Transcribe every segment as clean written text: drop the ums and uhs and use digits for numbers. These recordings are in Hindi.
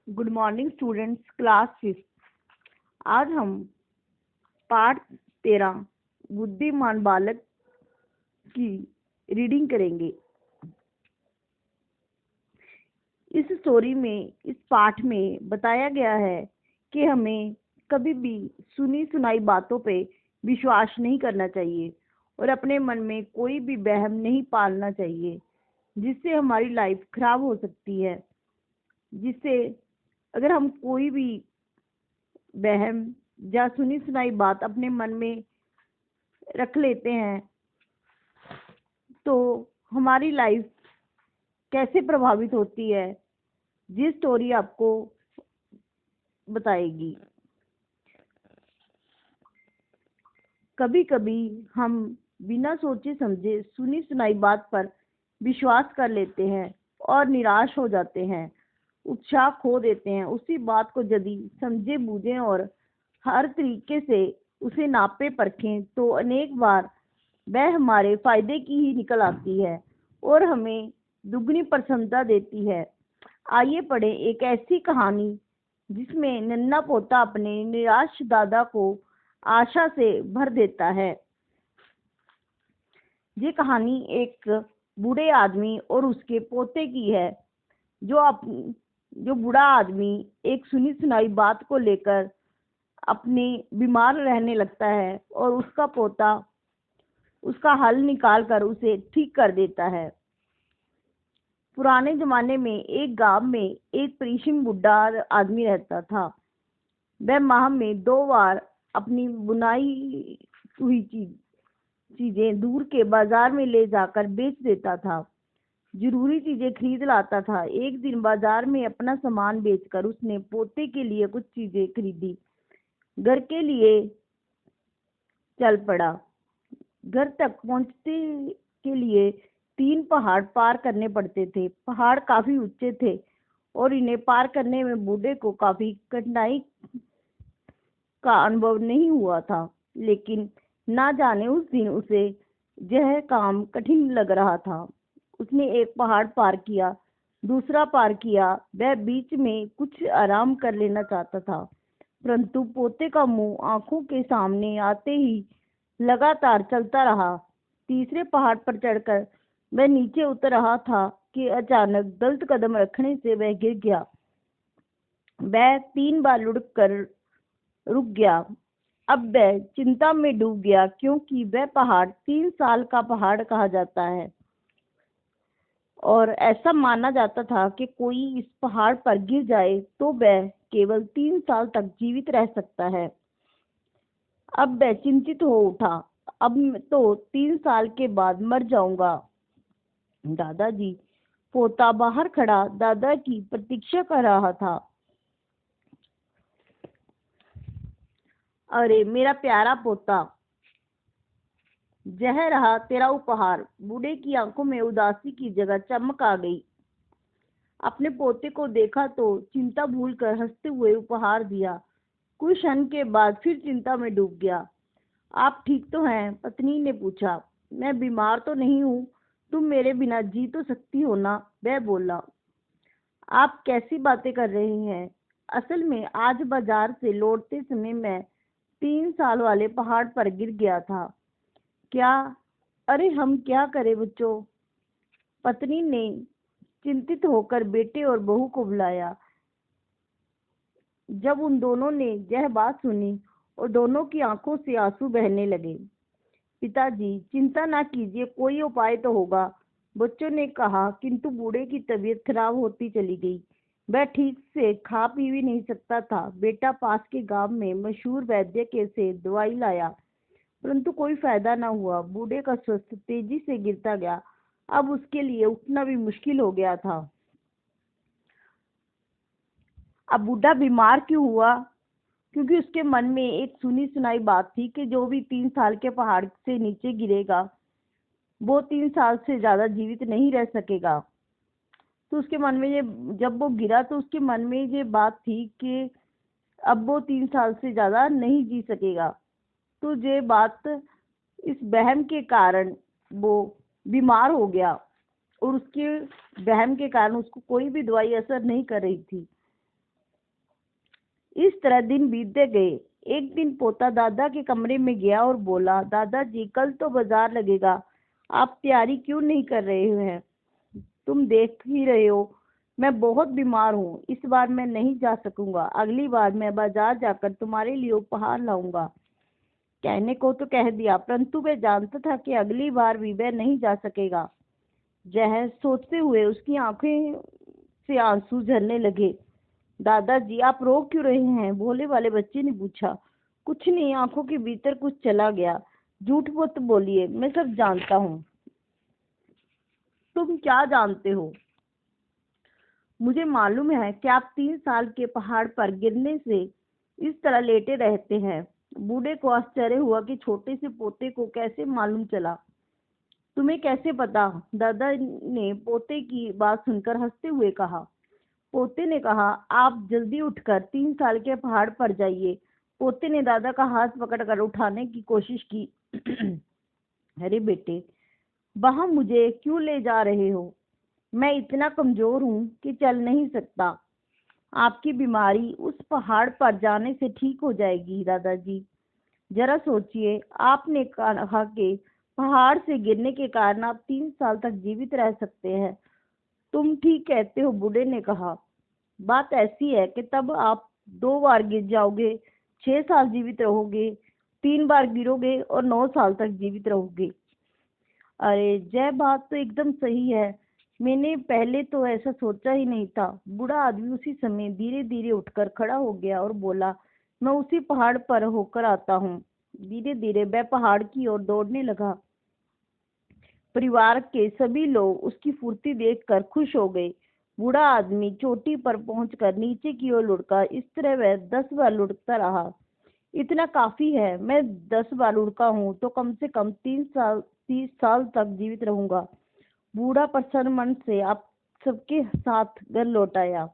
Good morning students, class 5। आज हम पाठ 13 बुद्धिमान बालक की रीडिंग करेंगे। इस पाठ में बताया गया है कि हमें कभी भी सुनी सुनाई बातों पे विश्वास नहीं करना चाहिए और अपने मन में कोई भी वहम नहीं पालना चाहिए, जिससे हमारी लाइफ खराब हो सकती है। जिससे अगर हम कोई भी वहम या सुनी सुनाई बात अपने मन में रख लेते हैं तो हमारी लाइफ कैसे प्रभावित होती है, ये स्टोरी आपको बताएगी। कभी कभी हम बिना सोचे समझे सुनी सुनाई बात पर विश्वास कर लेते हैं और निराश हो जाते हैं, उत्साह खो देते हैं। उसी बात को यदि समझे बूझे और हर तरीके से उसे नापे परखें तो अनेक बार वह हमारे फायदे की ही निकल आती है और हमें दुगनी प्रसन्नता देती है। आइए पढ़ें एक ऐसी कहानी जिसमें नन्हा पोता अपने निराश दादा को आशा से भर देता है। ये कहानी एक बूढ़े आदमी और उसके पोते की है। जो बूढ़ा आदमी एक सुनी सुनाई बात को लेकर अपने बीमार रहने लगता है और उसका पोता उसका हल निकाल कर उसे ठीक कर देता है। पुराने जमाने में एक गांव में एक परिश्रमी बूढ़ा आदमी रहता था। वह माह में 2 बार अपनी बुनाई हुई चीजें दूर के बाजार में ले जाकर बेच देता था। जरूरी चीजें खरीद लाता था। एक दिन बाजार में अपना सामान बेचकर उसने पोते के लिए कुछ चीजें खरीदी। घर के लिए चल पड़ा। घर तक पहुंचते के लिए 3 पहाड़ पार करने पड़ते थे। पहाड़ काफी ऊंचे थे और इन्हें पार करने में बूढ़े को काफी कठिनाई का अनुभव नहीं हुआ था, लेकिन ना जाने उस दिन उसे यह काम कठिन लग रहा था। उसने एक पहाड़ पार किया, दूसरा पार किया। वह बीच में कुछ आराम कर लेना चाहता था, परंतु पोते का मुंह आंखों के सामने आते ही लगातार चलता रहा। तीसरे पहाड़ पर चढ़कर वह नीचे उतर रहा था कि अचानक गलत कदम रखने से वह गिर गया। वह 3 बार लुढ़क कर रुक गया। अब वह चिंता में डूब गया, क्योंकि वह पहाड़ 3 साल का पहाड़ कहा जाता है और ऐसा माना जाता था कि कोई इस पहाड़ पर गिर जाए तो वह केवल 3 साल तक जीवित रह सकता है। अब वह चिंतित हो उठा। अब तो 3 साल के बाद मर जाऊंगा। दादाजी, पोता बाहर खड़ा दादा की प्रतीक्षा कर रहा था। अरे मेरा प्यारा पोता, यह रहा तेरा उपहार। बूढ़े की आंखों में उदासी की जगह चमक आ गई। अपने पोते को देखा तो चिंता भूलकर हंसते हुए उपहार दिया। कुछ क्षण के बाद फिर चिंता में डूब गया। आप ठीक तो हैं? पत्नी ने पूछा। मैं बीमार तो नहीं हूँ, तुम मेरे बिना जी तो सकती हो ना, वह बोला। आप कैसी बातें कर रहे हैं? असल में आज बाजार से लौटते समय मैं 3 साल वाले पहाड़ पर गिर गया था। क्या? अरे हम क्या करें बच्चों? पत्नी ने चिंतित होकर बेटे और बहू को बुलाया। जब उन दोनों ने यह बात सुनी और दोनों की आंखों से आंसू बहने लगे। पिताजी, चिंता ना कीजिए, कोई उपाय तो होगा, बच्चों ने कहा। किंतु बूढ़े की तबीयत खराब होती चली गई। वह ठीक से खा पी भी नहीं सकता था। बेटा पास के गांव में मशहूर वैद्य के से दवाई लाया, परंतु कोई फायदा न हुआ। बूढ़े का स्वास्थ्य तेजी से गिरता गया। अब उसके लिए उठना भी मुश्किल हो गया था। अब बूढ़ा बीमार क्यों हुआ? क्योंकि उसके मन में एक सुनी सुनाई बात थी कि जो भी 3 साल के पहाड़ से नीचे गिरेगा वो 3 साल से ज्यादा जीवित नहीं रह सकेगा। तो उसके मन में ये, जब वो गिरा तो उसके मन में ये बात थी कि अब वो 3 साल से ज्यादा नहीं जी सकेगा। तो ये बात, इस वहम के कारण वो बीमार हो गया और उसके वहम के कारण उसको कोई भी दवाई असर नहीं कर रही थी। इस तरह दिन बीतते गए। एक दिन पोता दादा के कमरे में गया और बोला, दादाजी कल तो बाजार लगेगा, आप तैयारी क्यों नहीं कर रहे हैं? तुम देख ही रहे हो मैं बहुत बीमार हूँ, इस बार मैं नहीं जा सकूंगा। अगली बार मैं बाजार जाकर तुम्हारे लिए उपहार लाऊंगा। कहने को तो कह दिया, परंतु वह जानता था कि अगली बार भी वह नहीं जा सकेगा। यह सोचते हुए उसकी आंखें से आंसू झरने लगे। दादाजी आप रो क्यों रहे हैं? भोले वाले बच्चे ने पूछा। कुछ नहीं, आंखों के भीतर कुछ चला गया। झूठ मत बोलिए, मैं सब जानता हूँ। तुम क्या जानते हो? मुझे मालूम है कि आप 3 साल के पहाड़ पर गिरने से इस तरह लेटे रहते हैं। बूढ़े को आश्चर्य हुआ कि छोटे से पोते को कैसे मालूम चला। तुम्हें कैसे पता? दादा ने पोते की बात सुनकर हंसते हुए कहा। पोते ने कहा, आप जल्दी उठकर 3 साल के पहाड़ पर जाइए। पोते ने दादा का हाथ पकड़कर उठाने की कोशिश की। अरे बेटे, वहां मुझे क्यों ले जा रहे हो? मैं इतना कमजोर हूँ कि चल नहीं सकता। आपकी बीमारी उस पहाड़ पर जाने से ठीक हो जाएगी दादाजी। जरा सोचिए, आपने कहा कि पहाड़ से गिरने के कारण आप 3 साल तक जीवित रह सकते हैं। तुम ठीक कहते हो, बूढ़े ने कहा। बात ऐसी है कि तब आप 2 बार गिर जाओगे, 6 साल जीवित रहोगे, 3 बार गिरोगे और 9 साल तक जीवित रहोगे। अरे यह बात तो एकदम सही है, मैंने पहले तो ऐसा सोचा ही नहीं था। बूढ़ा आदमी उसी समय धीरे धीरे उठकर खड़ा हो गया और बोला, मैं उसी पहाड़ पर होकर आता हूँ। धीरे धीरे वह पहाड़ की ओर दौड़ने लगा। परिवार के सभी लोग उसकी फुर्ती देखकर खुश हो गए। बूढ़ा आदमी चोटी पर पहुंचकर नीचे की ओर लुढ़का। इस तरह वह 10 बार लुढ़कता रहा। इतना काफी है, मैं 10 बार लुढ़का हूँ तो कम से कम 30 साल तक जीवित रहूंगा। बूढ़ा प्रसन्न मन से आप सबके साथ घर लौट आया।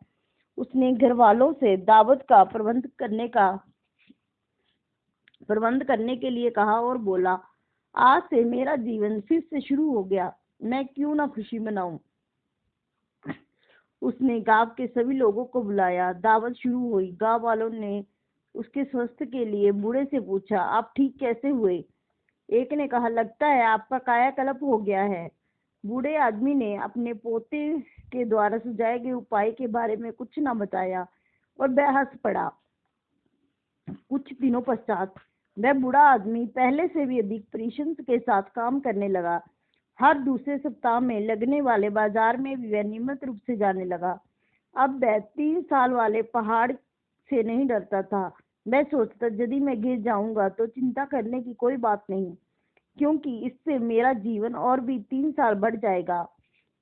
उसने घर वालों से दावत का प्रबंध करने के लिए कहा और बोला, आज से मेरा जीवन फिर से शुरू हो गया, मैं क्यों ना खुशी मनाऊं। उसने गांव के सभी लोगों को बुलाया। दावत शुरू हुई। गांव वालों ने उसके स्वास्थ्य के लिए बूढ़े से पूछा, आप ठीक कैसे हुए? एक ने कहा, लगता है आपका कायाकल्प हो गया है। बूढ़े आदमी ने अपने पोते के द्वारा सुझाए गए उपाय के बारे में कुछ न बताया और वह हंस पड़ा। कुछ दिनों पश्चात वह बूढ़ा आदमी पहले से भी अधिक परिश्रम के साथ काम करने लगा। हर दूसरे सप्ताह में लगने वाले बाजार में भी वह नियमित रूप से जाने लगा। अब वह 3 साल वाले पहाड़ से नहीं डरता था। वह सोचता, यदि मैं गिर जाऊंगा तो चिंता करने की कोई बात नहीं, क्योंकि इससे मेरा जीवन और भी 3 साल बढ़ जाएगा।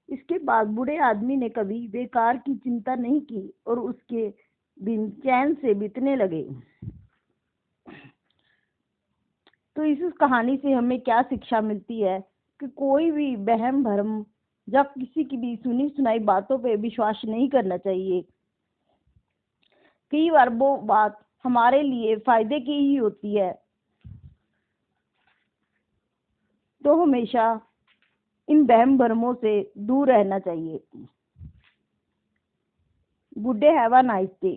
इसके बाद बूढ़े आदमी ने कभी बेकार की चिंता नहीं की और उसके दिन चैन से बीतने लगे। तो इस कहानी से हमें क्या शिक्षा मिलती है कि कोई भी वहम भरम या किसी की भी सुनी सुनाई बातों पे विश्वास नहीं करना चाहिए। कई बार वो बात हमारे लिए फायदे की ही होती है, तो हमेशा इन वहम भरमों से दूर रहना चाहिए। Good day, have a nice day.